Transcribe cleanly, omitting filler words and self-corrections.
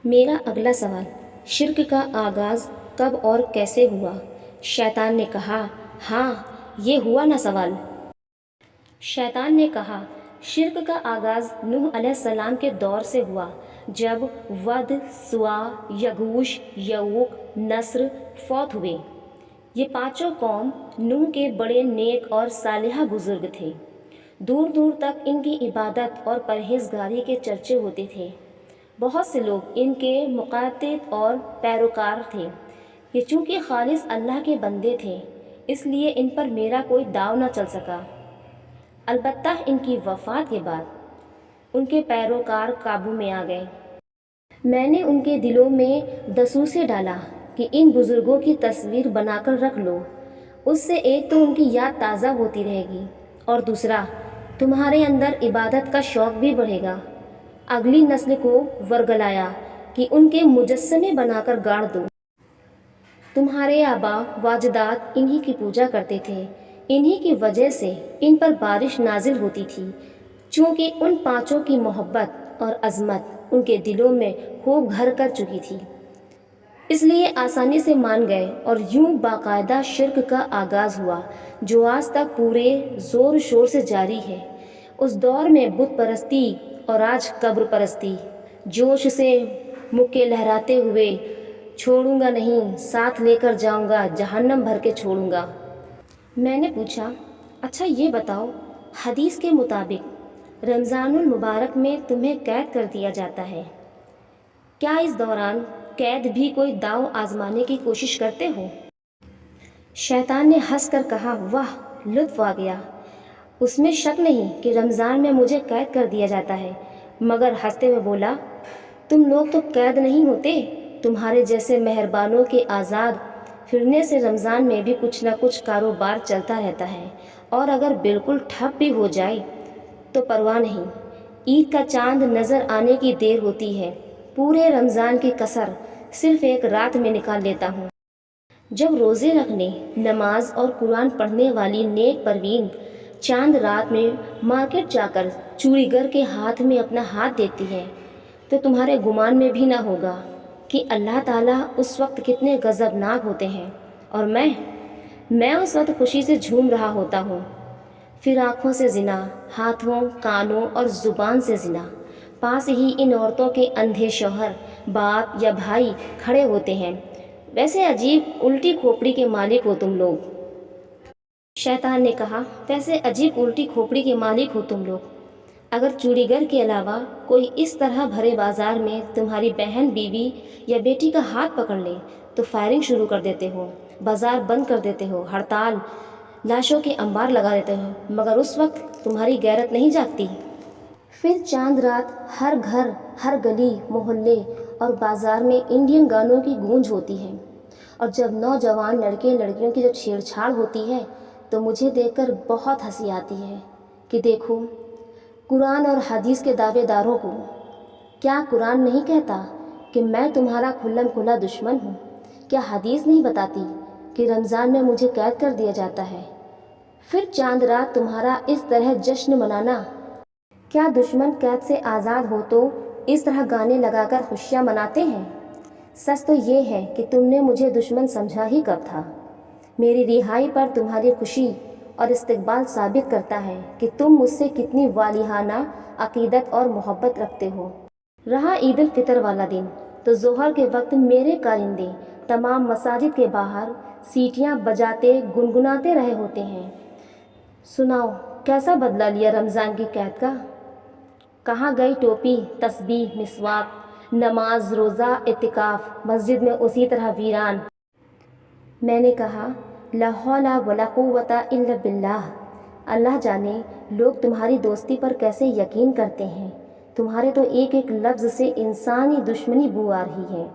میرا اگلا سوال، شرک کا آغاز کب اور کیسے ہوا؟ شیطان نے کہا، ہاں یہ ہوا نا سوال۔ شیطان نے کہا، شرک کا آغاز نوح علیہ السلام کے دور سے ہوا، جب ود، سوا، یغوش، یعوق، نصر فوت ہوئے۔ یہ پانچوں قوم نوح کے بڑے نیک اور صالحہ بزرگ تھے۔ دور دور تک ان کی عبادت اور پرہیزگاری کے چرچے ہوتے تھے۔ بہت سے لوگ ان کے مقلد اور پیروکار تھے۔ یہ چونکہ خالص اللہ کے بندے تھے، اس لیے ان پر میرا کوئی داؤ نہ چل سکا۔ البتہ ان کی وفات کے بعد ان کے پیروکار قابو میں آ گئے۔ میں نے ان کے دلوں میں دسوسے ڈالا کہ ان بزرگوں کی تصویر بنا کر رکھ لو، اس سے ایک تو ان کی یاد تازہ ہوتی رہے گی، اور دوسرا تمہارے اندر عبادت کا شوق بھی بڑھے گا۔ اگلی نسل کو ورگلایا کہ ان کے مجسمے بنا کر گاڑ دو۔ تمہارے آباء و اجداد انہی کی پوجا کرتے تھے، انہی کی وجہ سے ان پر بارش نازل ہوتی تھی۔ چونکہ ان پانچوں کی محبت اور عظمت ان کے دلوں میں خوب گھر کر چکی تھی، اس لیے آسانی سے مان گئے، اور یوں باقاعدہ شرک کا آغاز ہوا جو آج تک پورے زور و شور سے جاری ہے۔ اس دور میں بت پرستی اور آج قبر پرستی۔ جوش سے مکے لہراتے ہوئے، چھوڑوں گا نہیں، ساتھ لے کر جاؤں گا، جہنم بھر کے چھوڑوں گا۔ میں نے پوچھا، اچھا یہ بتاؤ، حدیث کے مطابق رمضان المبارک میں تمہیں قید کر دیا جاتا ہے، کیا اس دوران قید بھی کوئی داؤ آزمانے کی کوشش کرتے ہو؟ شیطان نے ہنس کر کہا، واہ، لطف آ گیا۔ اس میں شک نہیں کہ رمضان میں مجھے قید کر دیا جاتا ہے، مگر ہنستے ہوئے بولا، تم لوگ تو قید نہیں ہوتے، تمہارے جیسے مہربانوں کے آزاد پھرنے سے رمضان میں بھی کچھ نہ کچھ کاروبار چلتا رہتا ہے، اور اگر بالکل ٹھپ بھی ہو جائے تو پرواہ نہیں، عید کا چاند نظر آنے کی دیر ہوتی ہے، پورے رمضان کی کسر صرف ایک رات میں نکال لیتا ہوں۔ جب روزے رکھنے، نماز اور قرآن پڑھنے والی نیک پروین چاند رات میں مارکیٹ جا کر چوڑی گر کے ہاتھ میں اپنا ہاتھ دیتی ہے، تو تمہارے گمان میں بھی نہ ہوگا کہ اللہ تعالیٰ اس وقت کتنے غضبناک ہوتے ہیں، اور میں اس وقت خوشی سے جھوم رہا ہوتا ہوں۔ پھر آنکھوں سے زنا، ہاتھوں، کانوں اور زبان سے زنا۔ پاس ہی ان عورتوں کے اندھے شوہر، باپ یا بھائی کھڑے ہوتے ہیں۔ ویسے عجیب الٹی کھوپڑی کے مالک ہو تم لوگ۔ شیطان نے کہا، ویسے عجیب الٹی کھوپڑی کے مالک ہو تم لوگ۔ اگر چوڑی گر کے علاوہ کوئی اس طرح بھرے بازار میں تمہاری بہن، بیوی یا بیٹی کا ہاتھ پکڑ لے تو فائرنگ شروع کر دیتے ہو، بازار بند کر دیتے ہو، ہڑتال، لاشوں کے انبار لگا دیتے ہو، مگر اس وقت تمہاری غیرت نہیں جاگتی۔ پھر چاند رات ہر گھر، ہر گلی محلے اور بازار میں انڈین گانوں کی گونج ہوتی ہے، اور جب نوجوان لڑکے لڑکیوں کی جب چھیڑ چھاڑ ہوتی ہے تو مجھے دیکھ کر بہت ہنسی آتی ہے کہ دیکھو قرآن اور حدیث کے دعوے داروں کو، کیا قرآن نہیں کہتا کہ میں تمہارا کھلم کھلا دشمن ہوں؟ کیا حدیث نہیں بتاتی کہ رمضان میں مجھے قید کر دیا جاتا ہے؟ پھر چاند رات تمہارا اس طرح جشن منانا، کیا دشمن قید سے آزاد ہو تو اس طرح گانے لگا کر خوشیاں مناتے ہیں؟ سچ تو یہ ہے کہ تم نے مجھے دشمن سمجھا ہی کب تھا۔ میری رہائی پر تمہاری خوشی اور استقبال ثابت کرتا ہے کہ تم مجھ سے کتنی والہانہ عقیدت اور محبت رکھتے ہو۔ رہا عید الفطر والا دن، تو ظہر کے وقت میرے کارندے تمام مساجد کے باہر سیٹیاں بجاتے گنگناتے رہے ہوتے ہیں، سناؤ کیسا بدلہ لیا رمضان کی قید کا؟ کہاں گئی ٹوپی، تسبیح، مسواک، نماز، روزہ، اعتکاف؟ مسجد میں اسی طرح ویران۔ میں نے کہا، لا حول ولا قوت الا باللہ، اللہ جانے لوگ تمہاری دوستی پر کیسے یقین کرتے ہیں، تمہارے تو ایک ایک لفظ سے انسانی دشمنی بو آ رہی ہے۔